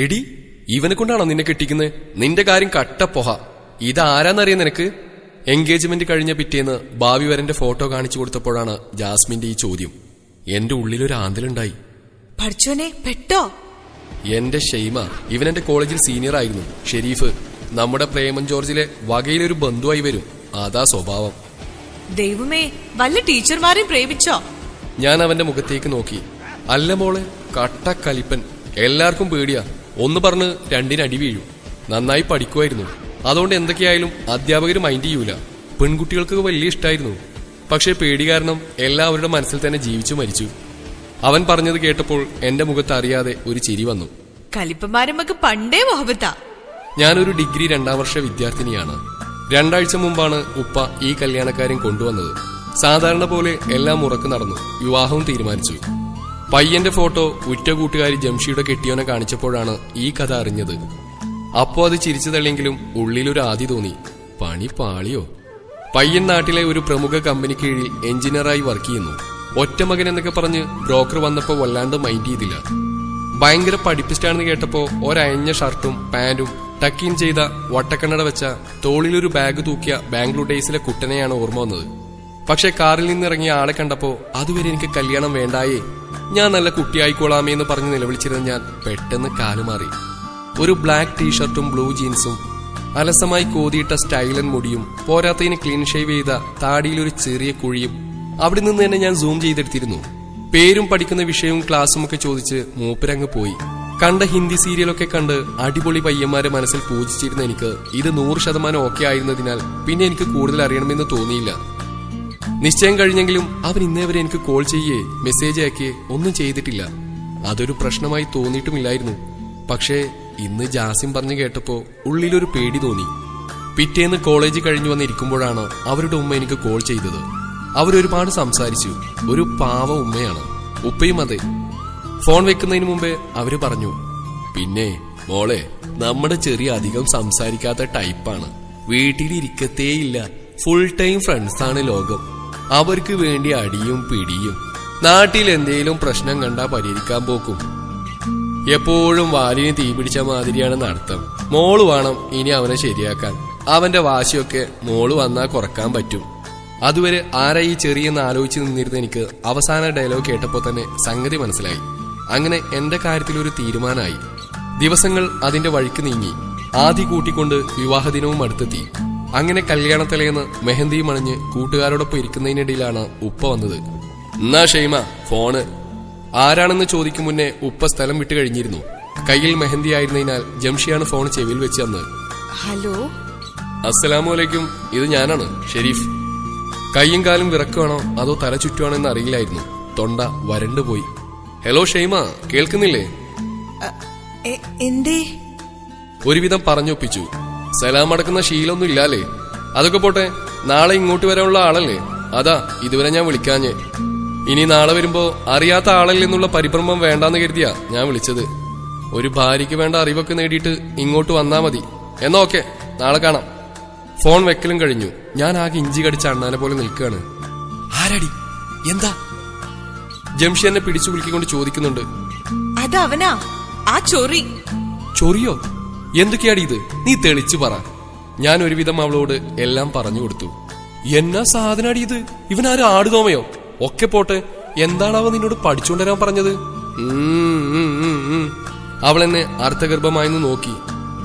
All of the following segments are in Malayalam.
എടി, ഇവനെ കൊണ്ടാണോ നിന്നെ കെട്ടിക്കുന്നത്? നിന്റെ കാര്യം കട്ടപ്പൊഹ. ഇതാരാന്നറിയാം നിനക്ക്? എൻഗേജ്മെന്റ് കഴിഞ്ഞ പിറ്റേന്ന് ഭാവി വരന്റെ ഫോട്ടോ കാണിച്ചു കൊടുത്തപ്പോഴാണ് ജാസ്മിന്റെ ഈ ചോദ്യം. എന്റെ ഉള്ളിലൊരു ആന്തലുണ്ടായി. പഠിച്ചോനെ, പെട്ടോ? എന്റെ ഷെയ്മ, ഇവനെന്റെ കോളേജിൽ സീനിയർ ആയിരുന്നു. ഷെരീഫ് നമ്മുടെ പ്രേമൻ ജോർജിലെ വകയിലൊരു ബന്ധുവായി വരും. അതാ സ്വഭാവം. ദൈവമേ, വല്ല ടീച്ചർമാരെയും പ്രേമിച്ചോ? ഞാൻ അവന്റെ മുഖത്തേക്ക് നോക്കി. അല്ല മോളെ, കട്ടക്കലിപ്പൻ. എല്ലാവർക്കും പേടിയാ. ഒന്ന് പറഞ്ഞ് രണ്ടിനടി വീഴും. നന്നായി പഠിക്കുമായിരുന്നു. അതുകൊണ്ട് എന്തൊക്കെയായാലും അധ്യാപകർ മൈൻഡ് ചെയ്യൂല. പെൺകുട്ടികൾക്ക് വലിയ ഇഷ്ടായിരുന്നു. പക്ഷെ പേടി കാരണം എല്ലാവരുടെ മനസ്സിൽ തന്നെ ജീവിച്ചു മരിച്ചു. അവൻ പറഞ്ഞത് കേട്ടപ്പോൾ എന്റെ മുഖത്ത് അറിയാതെ ഒരു ചിരി വന്നു. കലിപ്പന്മാരമ്മക്ക് പണ്ടേ മുഹബത്താ. ഞാനൊരു ഡിഗ്രി 2ാം വർഷ വിദ്യാർത്ഥിനിയാണ്. 2 ആഴ്ച മുമ്പാണ് ഉപ്പ ഈ കല്യാണക്കാരൻ കൊണ്ടുവന്നത്. സാധാരണ പോലെ എല്ലാം ഉറക്കു നടന്നു. വിവാഹവും തീരുമാനിച്ചു. പയ്യന്റെ ഫോട്ടോ ഉറ്റ കൂട്ടുകാരി ജംഷിയുടെ കെട്ടിയോനെ കാണിച്ചപ്പോഴാണ് ഈ കഥ അറിഞ്ഞത്. അപ്പോ അത് ചിരിച്ചു തള്ളിയെങ്കിലും ഉള്ളിലൊരു ആദി തോന്നി. പണി പാളിയോ? പയ്യൻ നാട്ടിലെ ഒരു പ്രമുഖ കമ്പനി കീഴിൽ എഞ്ചിനീയറായി വർക്ക് ചെയ്യുന്നു. ഒറ്റമകൻ എന്നൊക്കെ പറഞ്ഞ് ബ്രോക്കർ വന്നപ്പോ വല്ലാണ്ട് മൈൻഡ് ചെയ്തില്ല. ഭയങ്കര പഠിപ്പിസ്റ്റാണെന്ന് കേട്ടപ്പോ ഒരയഞ്ഞ ഷർട്ടും പാന്റും ടക്കിൻ ചെയ്ത വട്ടക്കണ്ണട വെച്ച തോളിലൊരു ബാഗ് തൂക്കിയ ബാംഗ്ലൂർ ഡേയ്സിലെ കുട്ടനെയാണ് ഓർമ്മ വന്നത്. പക്ഷെ കാറിൽ നിന്നിറങ്ങിയ ആളെ കണ്ടപ്പോ അതുവരെ എനിക്ക് കല്യാണം വേണ്ടായേ, ഞാൻ നല്ല കുട്ടിയായിക്കോളാമേ എന്ന് പറഞ്ഞ് നിലവിളിച്ചിരുന്ന ഞാൻ പെട്ടെന്ന് കാലുമാറി. ഒരു ബ്ലാക്ക് ടീഷർട്ടും ബ്ലൂ ജീൻസും അലസമായി കോതിയിട്ട സ്റ്റൈലൻ മുടിയും പോരാത്തതിന് ക്ലീൻ ഷേവ് ചെയ്ത താടിയിലൊരു ചെറിയ കുഴിയും. അവിടെ നിന്ന് തന്നെ ഞാൻ സൂം ചെയ്തെടുത്തിരുന്നു. പേരും പഠിക്കുന്ന വിഷയവും ക്ലാസ്സും ഒക്കെ ചോദിച്ച് മൂപ്പരങ്ങ് പോയി. കണ്ട ഹിന്ദി സീരിയലൊക്കെ കണ്ട് അടിപൊളി പയ്യന്മാരെ മനസ്സിൽ പൂജിച്ചിരുന്ന എനിക്ക് ഇത് 100% ഓക്കെ ആയിരുന്നതിനാൽ പിന്നെ എനിക്ക് കൂടുതൽ അറിയണമെന്ന് തോന്നിയില്ല. നിശ്ചയം കഴിഞ്ഞെങ്കിലും അവൻ ഇന്നേ വരെ എനിക്ക് കോൾ ചെയ്യേ മെസ്സേജ് അയക്കേ ഒന്നും ചെയ്തിട്ടില്ല. അതൊരു പ്രശ്നമായി തോന്നിയിട്ടുമില്ലായിരുന്നു. പക്ഷേ ഇന്ന് ജാസിം പറഞ്ഞു കേട്ടപ്പോ ഉള്ളിലൊരു പേടി തോന്നി. പിറ്റേന്ന് കോളേജ് കഴിഞ്ഞു വന്നിരിക്കുമ്പോഴാണ് അവരുടെ ഉമ്മ എനിക്ക് കോൾ ചെയ്തത്. അവരൊരുപാട് സംസാരിച്ചു. ഒരു പാവ ഉമ്മയാണ്. ഉപ്പയും അതെ. ഫോൺ വെക്കുന്നതിന് മുമ്പേ അവര് പറഞ്ഞു, പിന്നെ മോളെ, നമ്മുടെ ചെറിയ അധികം സംസാരിക്കാത്ത ടൈപ്പാണ്. വീട്ടിലിരിക്കത്തേയില്ല. ഫുൾ ടൈം ഫ്രണ്ട്സാണ് ലോകം. അവർക്ക് വേണ്ടി അടിയും പിടിയും. നാട്ടിൽ എന്തേലും പ്രശ്നം കണ്ടാ പരിഹരിക്കാൻ പോക്കും. എപ്പോഴും വാലിന് തീ പിടിച്ച മാതിരിയാണ് നടത്തം. മോള് വേണം ഇനി അവനെ ശരിയാക്കാൻ. അവന്റെ വാശിയൊക്കെ മോള് വന്നാ കുറക്കാൻ പറ്റും. അതുവരെ ആരാ ഈ ചെറിയെന്ന് ആലോചിച്ച് നിന്നിരുന്ന എനിക്ക് അവസാന ഡയലോഗ് കേട്ടപ്പോ തന്നെ സംഗതി മനസ്സിലായി. അങ്ങനെ എന്റെ കാര്യത്തിലൊരു തീരുമാനമായി. ദിവസങ്ങൾ അതിന്റെ വഴിക്ക് നീങ്ങി. ആദ്യ കൂട്ടിക്കൊണ്ട് വിവാഹദിനവും അടുത്തെത്തി. അങ്ങനെ കല്യാണത്തലേന്ന് മെഹന്തിയും അണിഞ്ഞ് കൂട്ടുകാരോടൊപ്പം ഇരിക്കുന്നതിനിടയിലാണ് ഉപ്പ വന്നത്. എന്നാ ഷെയ്മ ഫോണ്? ആരാണെന്ന് ചോദിക്കും മുന്നേ ഉപ്പ സ്ഥലം വിട്ടു കഴിഞ്ഞിരുന്നു. കയ്യിൽ മെഹന്തി ആയിരുന്നതിനാൽ ജംഷിയാണ് ഫോൺ ചെവിയിൽ വെച്ച് തന്നത്. ഹലോ, അസ്സലാമു അലൈക്കും. ഇത് ഞാനാണ്, ഷെരീഫ്. കയ്യും കാലും വിറക്കുവാണോ അതോ തല ചുറ്റുവാണോ എന്ന് അറിയില്ലായിരുന്നു. തൊണ്ട വരണ്ടുപോയി. ഹലോ ഷെയ്മ, കേൾക്കുന്നില്ലേ? എന്തേ? ഒരുവിധം പറഞ്ഞൊപ്പിച്ചു. സലാം അടക്കുന്ന ശീലമൊന്നും ഇല്ലാലേ. അതൊക്കെ പോട്ടെ, നാളെ ഇങ്ങോട്ട് വരാനുള്ള ആളല്ലേ? അതാ ഇതുവരെ ഞാൻ വിളിക്കാഞ്ഞേ. ഇനി നാളെ വരുമ്പോ അറിയാത്ത ആളല്ല എന്നുള്ള പരിഭ്രമം വേണ്ടാന്ന് കരുതിയാ ഞാൻ വിളിച്ചത്. ഒരു ഭാര്യയ്ക്ക് വേണ്ട അറിവൊക്കെ നേടിയിട്ട് ഇങ്ങോട്ട് വന്നാ മതി. എന്നാ ഓക്കെ, നാളെ കാണാം. ഫോൺ വെക്കലും കഴിഞ്ഞു. ഞാൻ ആകെ ഇഞ്ചി കടിച്ച അണ്ണാനെ പോലെ നിൽക്കുകയാണ്. ആരടി? എന്താ? ജംഷി എന്നെ പിടിച്ചു കുലുക്കിക്കൊണ്ട് ചോദിക്കുന്നുണ്ട്. അതവനാ, ആ ചൊറി. ചൊറിയോ? എന്തൊക്കെയാടി ഇത്? നീ തെളിച്ചു പറ. ഞാൻ ഒരുവിധം അവളോട് എല്ലാം പറഞ്ഞു കൊടുത്തു. എന്നാ സാധനാടി ഇത്? ഇവനാരും ആടുതോമയോ? ഒക്കെ പോട്ടെ, എന്താണാവോ നിന്നോട് പഠിച്ചുകൊണ്ടുവരാൻ പറഞ്ഞത്? അവൾ എന്നെ അർത്ഥഗർഭമായെന്ന് നോക്കി.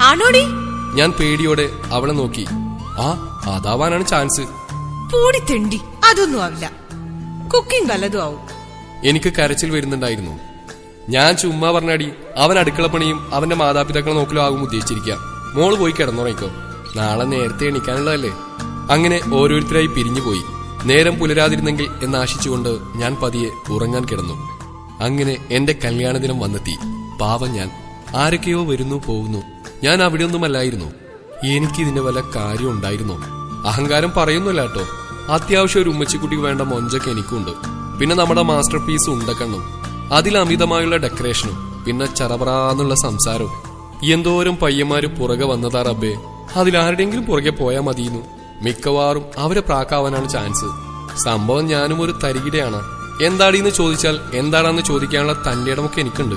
ആണോടി? ഞാൻ പേടിയോടെ അവളെ നോക്കി. ആ, അതാവാനാണ് ചാൻസ്. പൂടി തെണ്ടി, അതൊന്നും ആവില്ല. കുക്കിംഗ് വല്ലതും ആവും. എനിക്ക് കരച്ചിൽ വരുന്നുണ്ടായിരുന്നു. ഞാൻ ചുമ്മാ പറഞ്ഞാടി, അവൻ അടുക്കളപ്പണിയും അവന്റെ മാതാപിതാക്കളെ നോക്കലോ ആകും ഉദ്ദേശിച്ചിരിക്കാം. മോള് പോയി കിടന്നുറങ്ങിക്കോ, നാളെ നേരത്തെ എണീക്കാനുള്ളതല്ലേ. അങ്ങനെ ഓരോരുത്തരായി പിരിഞ്ഞുപോയി. നേരം പുലരാതിരുന്നെങ്കിൽ എന്നാശിച്ചുകൊണ്ട് ഞാൻ പതിയെ ഉറങ്ങാൻ കിടന്നു. അങ്ങനെ എന്റെ കല്യാണ ദിനം വന്നെത്തി. പാവം ഞാൻ. ആരൊക്കെയോ വരുന്നു പോകുന്നു. ഞാൻ അവിടെയൊന്നുമല്ലായിരുന്നു. എനിക്കിതിന്റെ വല്ല കാര്യം ഉണ്ടായിരുന്നോ? അഹങ്കാരം പറയുന്നില്ല കേട്ടോ. അത്യാവശ്യം ഒരു ഉമ്മച്ചിക്കുട്ടിക്ക് വേണ്ട മൊഞ്ചൊക്കെ എനിക്കുണ്ട്. പിന്നെ നമ്മുടെ മാസ്റ്റർ പീസ് ഉണ്ടക്കണ്ണും, അതിൽ അമിതമായുള്ള ഡെക്കറേഷനും, പിന്നെ ചറപറാന്നുള്ള സംസാരവും. എന്തോരം പയ്യന്മാര് പുറകെ വന്നതാ റബ്ബേ. അതിലാരുടെയെങ്കിലും പുറകെ പോയാൽ മതിയെന്നു. മിക്കവാറും അവരെ പ്രാക്കാവാനാണ് ചാൻസ്. സംഭവം ഞാനും ഒരു തരികിടയാണ്. എന്താടീന്ന് ചോദിച്ചാൽ എന്താണെന്ന് ചോദിക്കാനുള്ള തന്റെ ഇടമൊക്കെ എനിക്കുണ്ട്.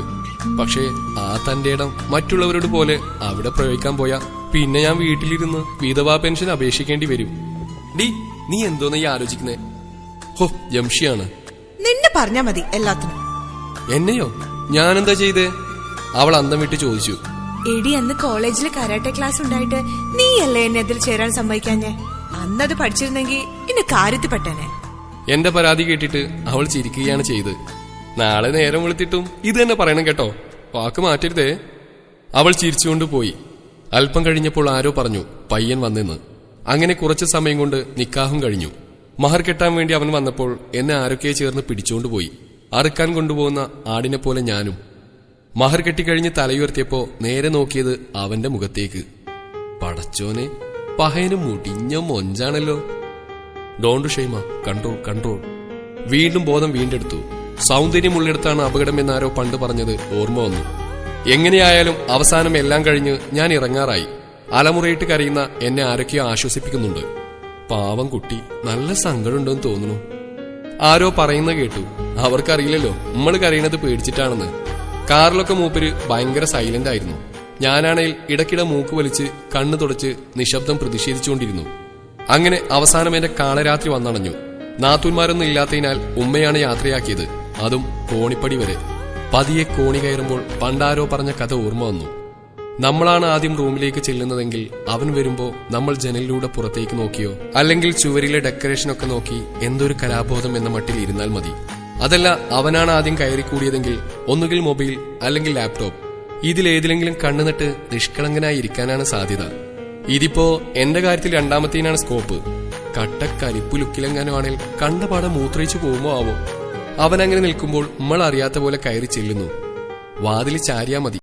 പക്ഷേ ആ തന്റെ ഇടം മറ്റുള്ളവരോട് പോലെ അവിടെ പ്രയോഗിക്കാൻ പോയാ പിന്നെ ഞാൻ വീട്ടിലിരുന്ന് വിധവാ പെൻഷൻ അപേക്ഷിക്കേണ്ടി വരും. നീ എന്തോന്ന് ഈ ആലോചിക്കുന്നേ? ഹോ, ജംഷിയാണ്. നിന്നെ പറഞ്ഞാ മതി എല്ലാത്തിനും. എന്നെയോ? ഞാനെന്താ ചെയ്തേ? അവൾ അന്തം വിട്ട് ചോദിച്ചു. എടി, അന്ന് കോളേജിൽ കരാട്ടെ ക്ലാസ് ഉണ്ടായിട്ട് നീയല്ലേ എന്നെ അതിൽ ചേരാൻ സമ്മതിക്കാഞ്ഞേ? അന്നത് പഠിച്ചിരുന്നെങ്കിൽ ഇന്ന് കാര്യത്തിൽ പെട്ടേനെ. എന്റെ പരാതി കേട്ടിട്ട് അവൾ ചിരിക്കുകയാണ് ചെയ്ത്. നാളെ നേരം വെളുത്തിട്ടും ഇത് തന്നെ പറയണം കേട്ടോ, വാക്ക് മാറ്റരുതേ. അവൾ ചിരിച്ചുകൊണ്ട് പോയി. അല്പം കഴിഞ്ഞപ്പോൾ ആരോ പറഞ്ഞു പയ്യൻ വന്നെന്ന്. അങ്ങനെ കുറച്ചു സമയം കൊണ്ട് നിക്കാഹും കഴിഞ്ഞു. മഹർ കെട്ടാൻ വേണ്ടി അവൻ വന്നപ്പോൾ എന്നെ ആരൊക്കെ ചേർന്ന് പിടിച്ചുകൊണ്ടുപോയി. അറുക്കാൻ കൊണ്ടുപോകുന്ന ആടിനെ പോലെ ഞാനും. മഹർ കെട്ടിക്കഴിഞ്ഞ് തലയുയർത്തിയപ്പോ നേരെ നോക്കിയത് അവന്റെ മുഖത്തേക്ക്. പടച്ചോനെ, പഹയന് മുടിഞ്ഞ മൊഞ്ചാണല്ലോ. Don't Shaima, control control. വീണ്ടും ബോധം വീണ്ടെടുത്തു. സൗന്ദര്യമുള്ളിടത്താണ് അപകടമെന്നാരോ പണ്ട് പറഞ്ഞത് ഓർമ്മ വന്നു. എങ്ങനെയായാലും അവസാനം എല്ലാം കഴിഞ്ഞ് ഞാൻ ഇറങ്ങാറായി. അലമുറയിട്ട് കരയുന്ന എന്നെ ആരൊക്കെയോ ആശ്വസിപ്പിക്കുന്നുണ്ട്. പാവം കുട്ടി, നല്ല സങ്കടമുണ്ടെന്ന് തോന്നുന്നു. ആരോ പറയുന്ന കേട്ടു, അവർക്കറിയില്ലല്ലോ നമ്മള് കരയണത് പേടിച്ചിട്ടാണെന്ന്. കാറിലൊക്കെ മൂപ്പര് ഭയങ്കര സൈലന്റ് ആയിരുന്നു. ഞാനാണെങ്കിൽ ഇടയ്ക്കിടെ മൂക്ക് വലിച്ച് കണ്ണു തുടച്ച് നിശബ്ദം പ്രതിഷേധിച്ചുകൊണ്ടിരുന്നു. അങ്ങനെ അവസാനം എന്റെ കാളരാത്രി വന്നണഞ്ഞു. നാത്തൂന്മാരൊന്നും ഇല്ലാത്തതിനാൽ ഉമ്മയാണ് യാത്രയാക്കിയത്, അതും കോണിപ്പടി വരെ. പതിയെ കോണി കയറുമ്പോൾ പണ്ടാരോ പറഞ്ഞ കഥ ഓർമ്മ വന്നു. നമ്മളാണ് ആദ്യം റൂമിലേക്ക് ചെല്ലുന്നതെങ്കിൽ അവൻ വരുമ്പോ നമ്മൾ ജനലിലൂടെ പുറത്തേക്ക് നോക്കിയോ അല്ലെങ്കിൽ ചുവരിലെ ഡെക്കറേഷനൊക്കെ നോക്കി എന്തൊരു കലാബോധം എന്ന മട്ടിൽ ഇരുന്നാൽ മതി. അതല്ല, അവനാണ് ആദ്യം കയറിക്കൂടിയതെങ്കിൽ ഒന്നുകിൽ മൊബൈൽ അല്ലെങ്കിൽ ലാപ്ടോപ്പ്. ഇതിലേതിലെങ്കിലും കണ്ണുനട്ട് നിഷ്കളങ്കനായി ഇരിക്കാനാണ് സാധ്യത. ഇതിപ്പോ എന്റെ കാര്യത്തിൽ രണ്ടാമത്തേനാണ് സ്കോപ്പ്. കട്ടക്കരിപ്പു ലുക്കിലെങ്ങാനും ആണെങ്കിൽ കണ്ടപാടെ മൂത്രയിച്ചു പോകുമോ ആവോ. അവനങ്ങനെ നിൽക്കുമ്പോൾ നമ്മൾ അറിയാത്ത പോലെ കയറി ചെല്ലുന്നു. വാതിൽ ചാരിയാ മതി.